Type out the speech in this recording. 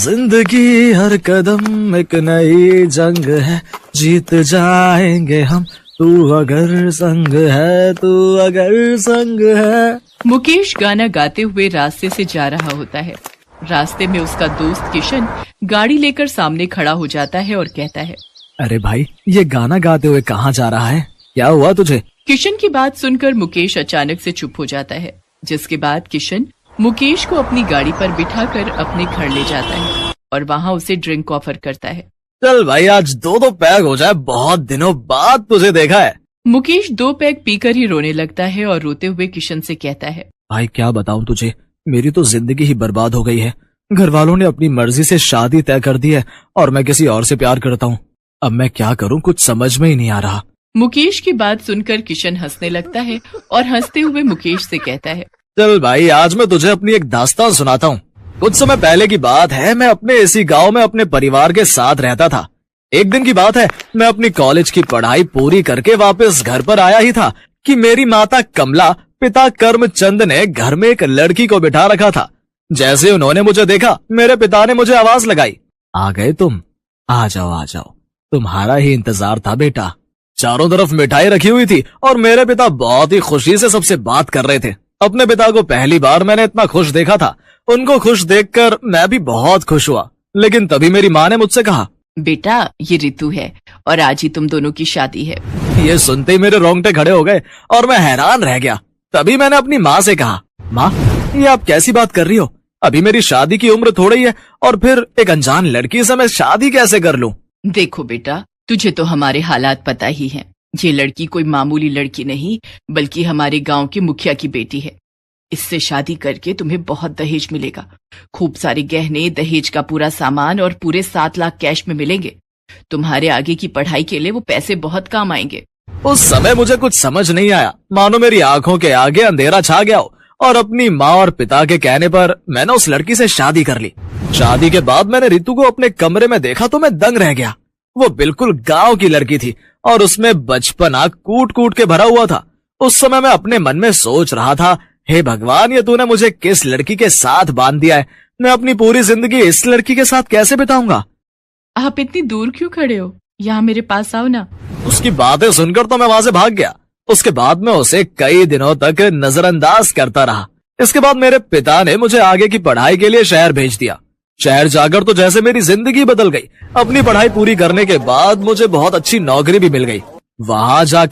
जिंदगी हर कदम एक नई जंग है, जीत जाएंगे हम, तू अगर संग है, तू अगर संग है। मुकेश गाना गाते हुए रास्ते से जा रहा होता है। रास्ते में उसका दोस्त किशन गाड़ी लेकर सामने खड़ा हो जाता है और कहता है, अरे भाई, ये गाना गाते हुए कहाँ जा रहा है? क्या हुआ तुझे? किशन की बात सुनकर मुकेश अचानक से चुप हो जाता है, जिसके बाद किशन मुकेश को अपनी गाड़ी पर बिठाकर अपने घर ले जाता है और वहाँ उसे ड्रिंक ऑफर करता है। चल भाई, आज दो पैग हो जाए, बहुत दिनों बाद तुझे देखा है। मुकेश 2 पैग पीकर ही रोने लगता है और रोते हुए किशन से कहता है, भाई क्या बताऊं तुझे, मेरी तो जिंदगी ही बर्बाद हो गई है। घर वालों ने अपनी मर्जी से शादी तय कर दी है और मैं किसी और से प्यार करता हूँ। अब मैं क्या करूँ, कुछ समझ में ही नहीं आ रहा। मुकेश की बात सुनकर किशन हंसने लगता है और हंसते हुए मुकेश से कहता है, चल भाई, आज मैं तुझे अपनी एक दास्तान सुनाता हूँ। कुछ समय पहले की बात है, मैं अपने इसी गांव में अपने परिवार के साथ रहता था। एक दिन की बात है, मैं अपनी कॉलेज की पढ़ाई पूरी करके वापस घर पर आया ही था कि मेरी माता कमला, पिता कर्मचंद ने घर में एक लड़की को बिठा रखा था। जैसे उन्होंने मुझे देखा, मेरे पिता ने मुझे आवाज लगाई, आ गए तुम, आ जाओ आ जाओ, तुम्हारा ही इंतजार था बेटा। चारों तरफ मिठाई रखी हुई थी और मेरे पिता बहुत ही खुशी से सबसे बात कर रहे थे। अपने पिता को पहली बार मैंने इतना खुश देखा था। उनको खुश देखकर मैं भी बहुत खुश हुआ। लेकिन तभी मेरी माँ ने मुझसे कहा, बेटा ये ऋतु है और आज ही तुम दोनों की शादी है। ये सुनते ही मेरे रोंगटे खड़े हो गए और मैं हैरान रह गया। तभी मैंने अपनी माँ से कहा, माँ ये आप कैसी बात कर रही हो? अभी मेरी शादी की उम्र थोड़ी है और फिर एक अनजान लड़की से मैं शादी कैसे कर लूं? देखो बेटा, तुझे तो हमारे हालात पता ही हैं। ये लड़की कोई मामूली लड़की नहीं, बल्कि हमारे गांव के मुखिया की बेटी है। इससे शादी करके तुम्हें बहुत दहेज मिलेगा। खूब सारे गहने, दहेज का पूरा सामान और पूरे 7 लाख कैश में मिलेंगे। तुम्हारे आगे की पढ़ाई के लिए वो पैसे बहुत काम आएंगे। उस समय मुझे कुछ समझ नहीं आया, मानो मेरी आंखों के आगे अंधेरा छा गया हो। और अपनी माँ और पिता के कहने पर मैंने उस लड़की से शादी कर ली। शादी के बाद मैंने रितु को अपने कमरे में देखा तो मैं दंग रह गया। वो बिल्कुल गांव की लड़की थी और उसमें बचपना कूट कूट के भरा हुआ था। उस समय मैं अपने मन में सोच रहा था, हे भगवान, ये तूने मुझे किस लड़की के साथ बांध दिया है? मैं अपनी पूरी जिंदगी इस लड़की के साथ कैसे बिताऊंगा? आप इतनी दूर क्यों खड़े हो? यहाँ मेरे पास आओ ना। उसकी बातें सुनकर तो मैं वहां से भाग गया। उसके बाद मैं उसे कई दिनों तक नजरअंदाज करता रहा। इसके बाद मेरे पिता ने मुझे आगे की पढ़ाई के लिए शहर भेज दिया। शहर जाकर तो जैसे मेरी जिंदगी बदल गई। अपनी पढ़ाई पूरी करने के बाद मुझे बहुत अच्छी नौकरी भी मिल गई। वहां जाकर